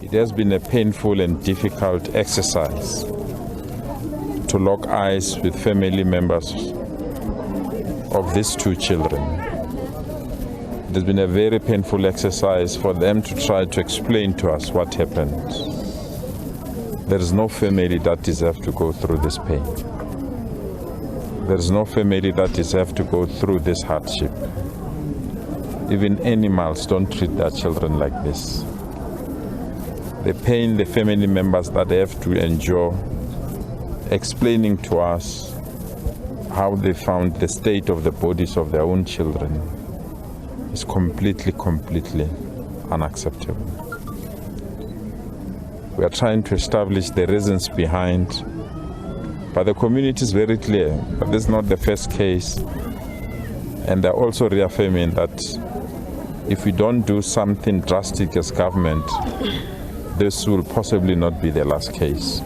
It has been a painful and difficult exercise to lock eyes with family members of these two children. It has been a very painful exercise for them to try to explain to us what happened. There is no family that deserves to go through this pain. There is no family that deserves to go through this hardship. Even animals don't treat their children like this. The pain the family members that they have to endure, explaining to us how they found the state of the bodies of their own children, is completely unacceptable. We are trying to establish the reasons behind, but the community is very clear that this is not the first case, and they're also reaffirming that if we don't do something drastic as government, this will possibly not be the last case.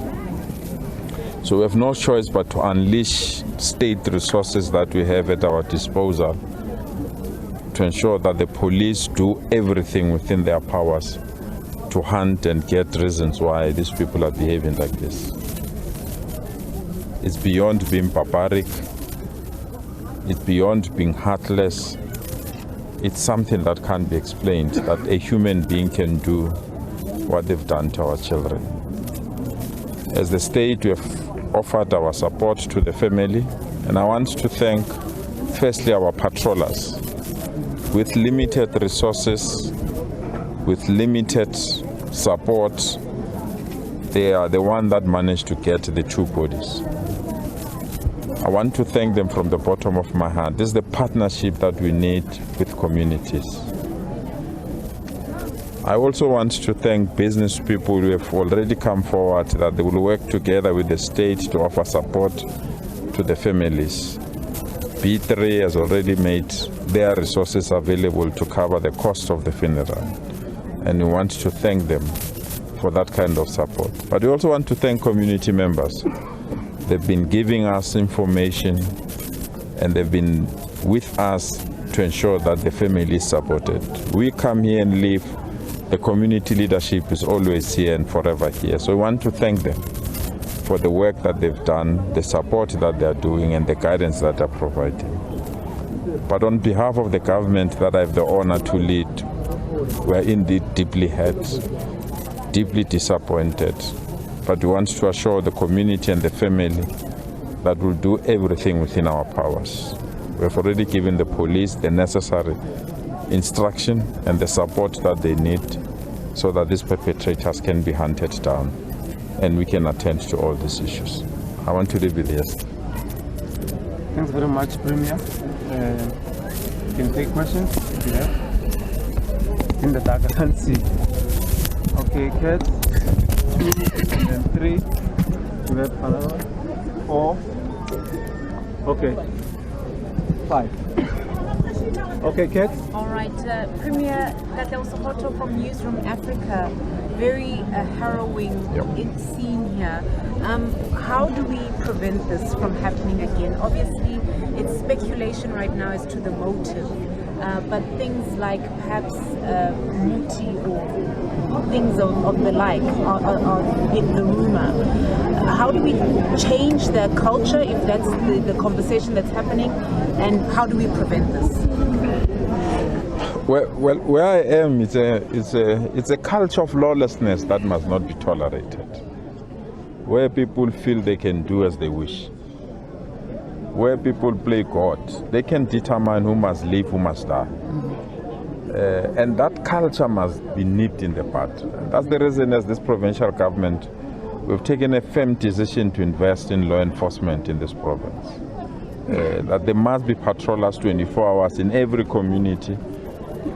So we have no choice but to unleash state resources that we have at our disposal to ensure that the police do everything within their powers to hunt and get reasons why these people are behaving like this. It's beyond being barbaric. It's beyond being heartless. It's something that can't be explained, that a human being can do what they've done to our children. As the state, we have offered our support to the family, and I want to thank firstly our patrollers. With limited resources, with limited support, they are the one that managed to get the two bodies. I want to thank them from the bottom of my heart. This is the partnership that we need with communities. I also want to thank business people who have already come forward that they will work together with the state to offer support to the families. B3 has already made their resources available to cover the cost of the funeral, and we want to thank them for that kind of support. But we also want to thank community members. They've been giving us information, and they've been with us to ensure that the family is supported. We come here and leave. The community leadership is always here and forever here. So we want to thank them for the work that they've done, the support that they're doing, and the guidance that they're providing. But on behalf of the government that I have the honor to lead, we are indeed deeply hurt, deeply disappointed. But we want to assure the community and the family that we'll do everything within our powers. We have already given the police the necessary instruction and the support that they need so that these perpetrators can be hunted down and we can attend to all these issues. I want to leave with this. Thanks very much, Premier. You can take questions if you have. In the dark, I can't see. Okay, Kat. 2 and then 3. We have another one. 4. Okay. 5. Okay, Kat. All right, Premier Soweto from Newsroom Africa. Very harrowing scene here. How do we prevent this from happening again? Obviously, it's speculation right now as to the motive, but things like perhaps muti or things of the like are in the rumor. How do we change the culture if that's the conversation that's happening, and how do we prevent this? Well, where I am, it's a culture of lawlessness that must not be tolerated, where people feel they can do as they wish, where people play God. They can determine who must live, who must die. And that culture must be nipped in the bud. That's the reason as this provincial government, we've taken a firm decision to invest in law enforcement in this province. That there must be patrollers 24 hours in every community,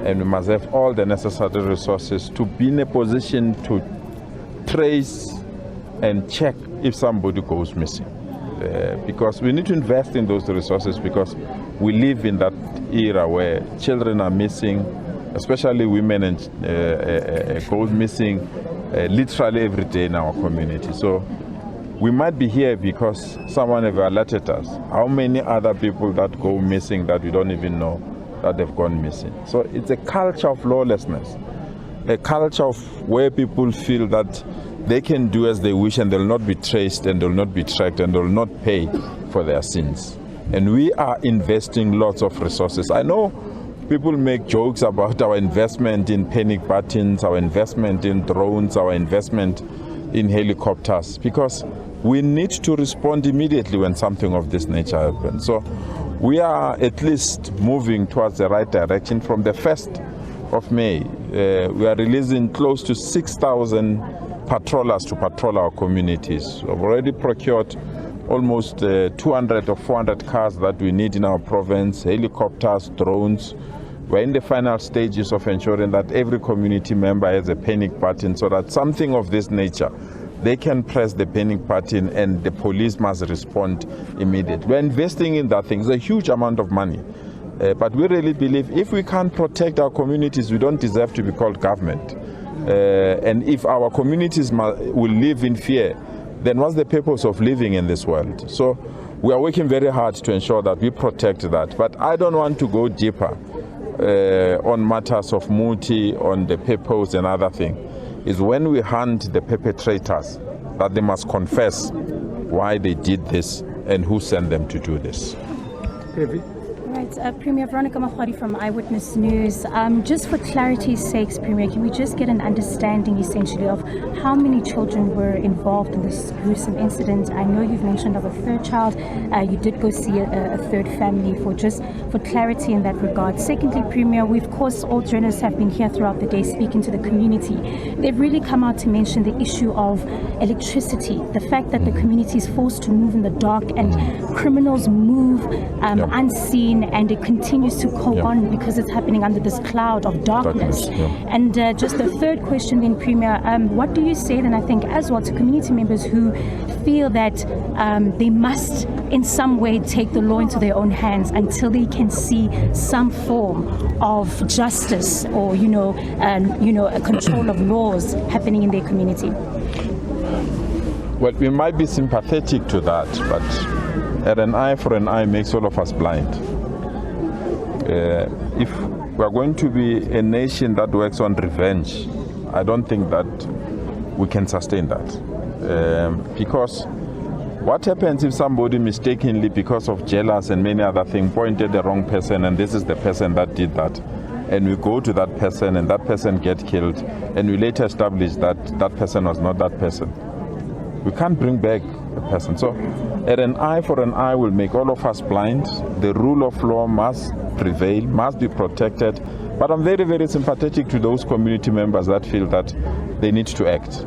and we must have all the necessary resources to be in a position to trace and check if somebody goes missing. Because we need to invest in those resources, because we live in that era where children are missing, especially women, and goes missing literally every day in our community. So we might be here because someone have alerted us. How many other people that go missing that we don't even know that they've gone missing? So it's a culture of lawlessness a culture of where people feel that they can do as they wish and they'll not be traced and they'll not be tracked and they'll not pay for their sins. And we are investing lots of resources. I know people make jokes about our investment in panic buttons, our investment in drones, our investment in helicopters, because we need to respond immediately when something of this nature happens. So we are at least moving towards the right direction. From the 1st of May, we are releasing close to 6,000 patrollers to patrol our communities. We've already procured almost 200 or 400 cars that we need in our province, helicopters, drones. We're in the final stages of ensuring that every community member has a panic button so that something of this nature, they can press the panic button and the police must respond immediately. We're investing in that thing. It's a huge amount of money. But we really believe if we can't protect our communities, we don't deserve to be called government. And if our communities will live in fear, then what's the purpose of living in this world? So we are working very hard to ensure that we protect that. But I don't want to go deeper on matters of muti, on the purpose and other things. Is when we hunt the perpetrators that they must confess why they did this and who sent them to do this. Right, Premier Veronica Mahwadi from Eyewitness News. Just for clarity's sakes, Premier, can we just get an understanding essentially of how many children were involved in this gruesome incident? I know you've mentioned of a third child. You did go see a third family for clarity in that regard. Secondly, Premier, we of course, all journalists have been here throughout the day speaking to the community. They've really come out to mention the issue of electricity, the fact that the community is forced to move in the dark and criminals move unseen, and it continues to go on because it's happening under this cloud of darkness. And just the third question then, Premier, what do you say then, I think, as well to community members who feel that they must in some way take the law into their own hands until they can see some form of justice or, a control of laws happening in their community? Well, we might be sympathetic to that, but an eye for an eye makes all of us blind. If we are going to be a nation that works on revenge, I don't think that we can sustain that. Because what happens if somebody mistakenly, because of jealous and many other things, pointed the wrong person and this is the person that did that, and we go to that person and that person gets killed, and we later establish that that person was not that person? We can't bring back a person. So an eye for an eye will make all of us blind. The rule of law must prevail, must be protected. But I'm very, very sympathetic to those community members that feel that they need to act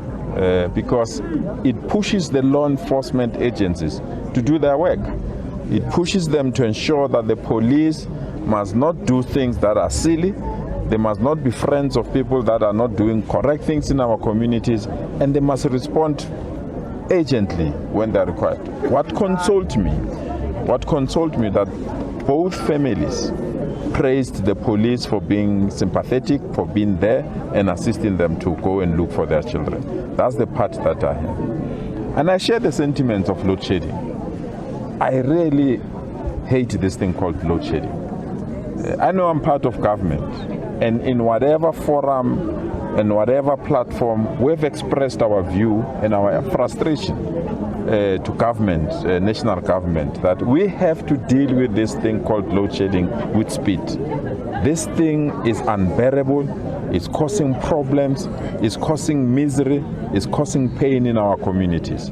because it pushes the law enforcement agencies to do their work. It pushes them to ensure that the police must not do things that are silly. They must not be friends of people that are not doing correct things in our communities, and they must respond urgently when they're required. What consoled me that both families praised the police for being sympathetic, for being there and assisting them to go and look for their children. That's the part that I have. And I share the sentiments of load shedding. I really hate this thing called load shedding. I know I'm part of government, and in whatever forum and whatever platform, we've expressed our view and our frustration to government, national government, that we have to deal with this thing called load shedding with speed. This thing is unbearable, it's causing problems, it's causing misery, it's causing pain in our communities.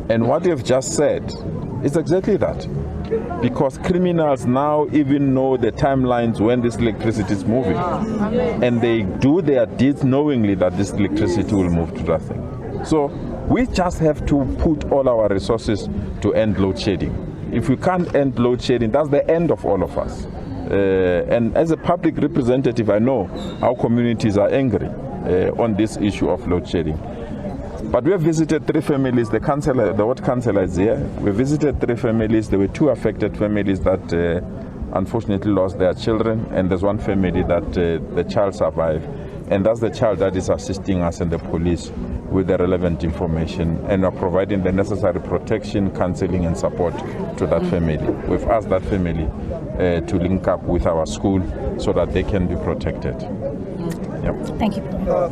And what you've just said is exactly that. Because criminals now even know the timelines when this electricity is moving. And they do their deeds knowingly that this electricity will move to that thing. So we just have to put all our resources to end load shedding. If we can't end load shedding, that's the end of all of us. And as a public representative, I know our communities are angry on this issue of load shedding. But we have visited 3 families. The ward councillor is here. We visited 3 families. There were 2 affected families that unfortunately lost their children, and there's 1 family that the child survived. And that's the child that is assisting us and the police with the relevant information, and are providing the necessary protection, counseling and support to that family. We've asked that family to link up with our school so that they can be protected. Thank you.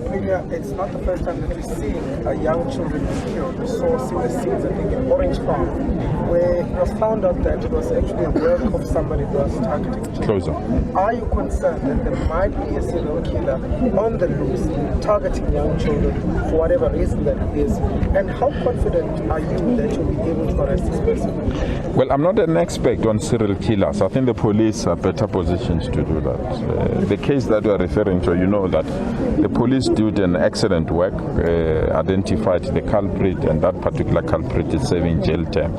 Premier, it's not the first time that we've seen young children being killed. We saw similar scenes, I think, in Orange Farm, where it was found out that it was actually a work of somebody who was targeting children. Closer. Are you concerned that there might be a serial killer on the loose targeting young children for whatever reason that it is? And how confident are you that you'll be able to arrest this person? Well, I'm not an expert on serial killers. I think the police are better positioned to do that. The case that you are referring to, you know that the police did an excellent work, identified the culprit, and that particular culprit is serving jail term.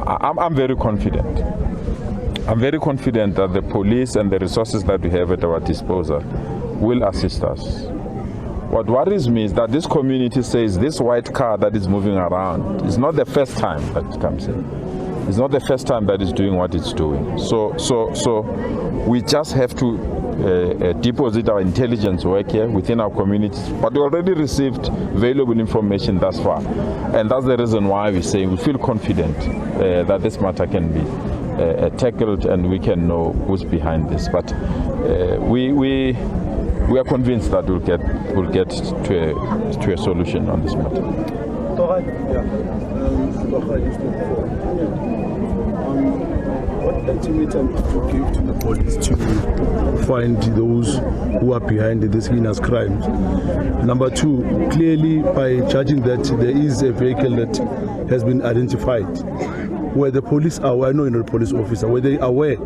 I'm very confident. I'm very confident that the police and the resources that we have at our disposal will assist us. What worries me is that this community says this white car that is moving around is not the first time that it comes in. It's not the first time that it's doing what it's doing. So we just have to deposit our intelligence work here within our communities. But we already received valuable information thus far. And that's the reason why we say we feel confident that this matter can be tackled and we can know who's behind this. But we are convinced that we'll get to a solution on this matter. What ultimatum to give to the police to find those who are behind these heinous crimes? Number two, clearly by judging that there is a vehicle that has been identified, where the police are aware, no, you're not a police officer, were they aware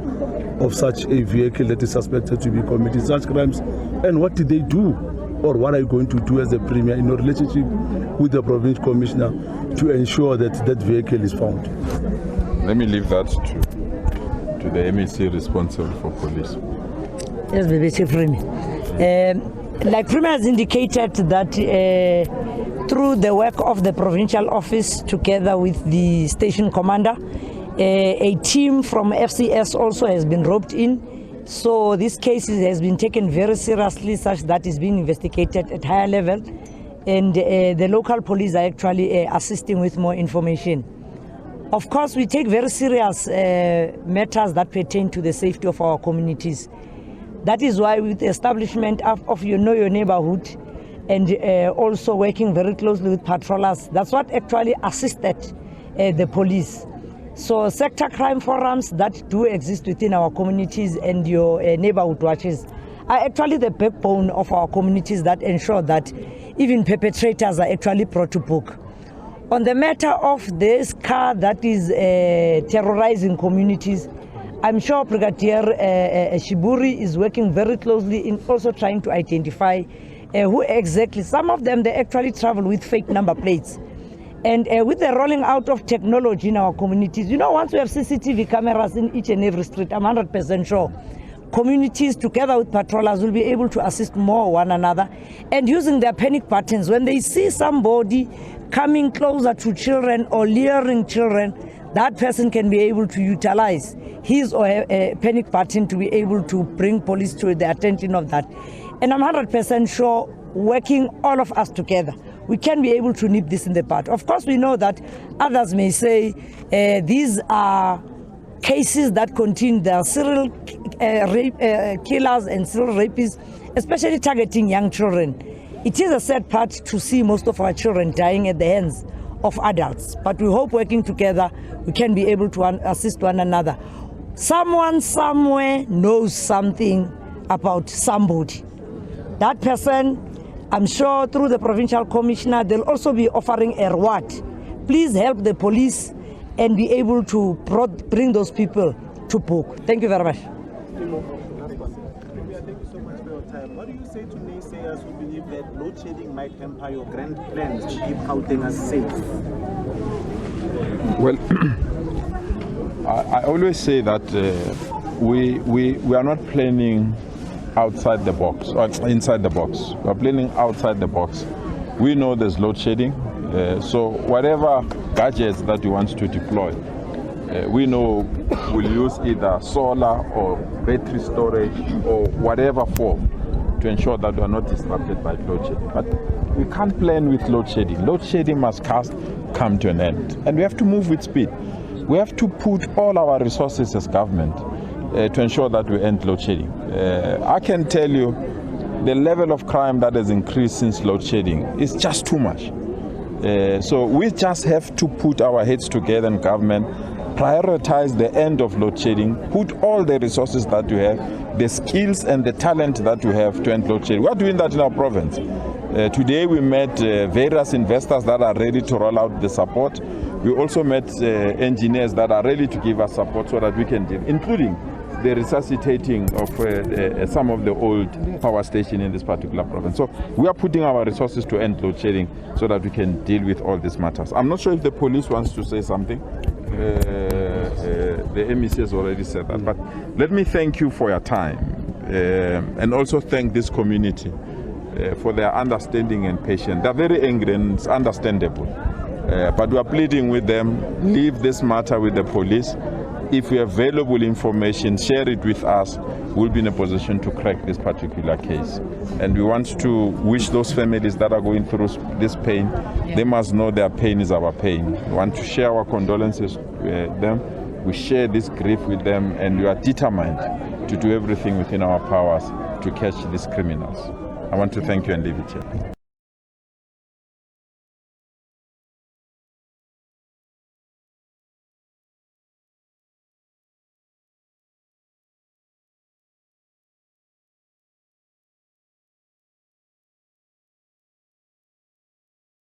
of such a vehicle that is suspected to be committing such crimes, and what did they do, or what are you going to do as the Premier in your relationship with the Provincial Commissioner to ensure that that vehicle is found? Let me leave that to the MEC responsible for police. Yes, BBC Premier. Like Premier has indicated that through the work of the provincial office together with the station commander, a team from FCS also has been roped in. So this case has been taken very seriously, such that it's being investigated at higher level, and the local police are actually assisting with more information. Of course, we take very serious matters that pertain to the safety of our communities. That is why with the establishment of Your Neighborhood and also working very closely with patrollers, that's what actually assisted the police. So sector crime forums that do exist within our communities and your neighborhood watches are actually the backbone of our communities that ensure that even perpetrators are actually brought to book. On the matter of this car that is terrorizing communities, I'm sure Brigadier Shiburi is working very closely in also trying to identify who exactly. Some of them, they actually travel with fake number plates. And with the rolling out of technology in our communities, you know, once we have CCTV cameras in each and every street, I'm 100% sure communities together with patrollers will be able to assist more one another and using their panic buttons. When they see somebody coming closer to children or luring children, that person can be able to utilize his or her panic button to be able to bring police to the attention of that. And I'm 100% sure, working all of us together, we can be able to nip this in the bud. Of course, we know that others may say these are cases that contain the serial killers and serial rapists, especially targeting young children. It is a sad part to see most of our children dying at the hands of adults, but we hope working together we can be able to assist one another. Someone somewhere knows something about somebody. That person, I'm sure through the provincial commissioner, they'll also be offering a reward. Please help the police and be able to bring those people to book. Thank you very much. Thank you so much for your time. What do you say to naysayers who believe that load shedding might hamper your grand plans to keep Gauteng safe? Well, I always say that we are not planning outside the box or inside the box. We are planning outside the box. We know there's load shedding, so whatever gadgets that you want to deploy, we know we'll use either solar or battery storage or whatever form to ensure that we are not disrupted by load shedding. But we can't plan with load shedding. Load shedding must come to an end, and we have to move with speed. We have to put all our resources as government to ensure that we end load shedding. I can tell you the level of crime that has increased since load shedding is just too much. So we just have to put our heads together in government, prioritize the end of load shedding, put all the resources that you have, the skills and the talent that you have to end load shedding. We are doing that in our province. Today we met various investors that are ready to roll out the support. We also met engineers that are ready to give us support so that we can deal, including the resuscitating of some of the old power stations in this particular province. So we are putting our resources to end load shedding so that we can deal with all these matters. I'm not sure if the police wants to say something. The MEC has already said that. But let me thank you for your time and also thank this community for their understanding and patience. They're very angry and it's understandable. But we are pleading with them, leave this matter with the police. If we have valuable information, share it with us. We'll be in a position to crack this particular case. And we want to wish those families that are going through this pain, they must know their pain is our pain. We want to share our condolences with them. We share this grief with them, and we are determined to do everything within our powers to catch these criminals. I want to thank you and leave it here.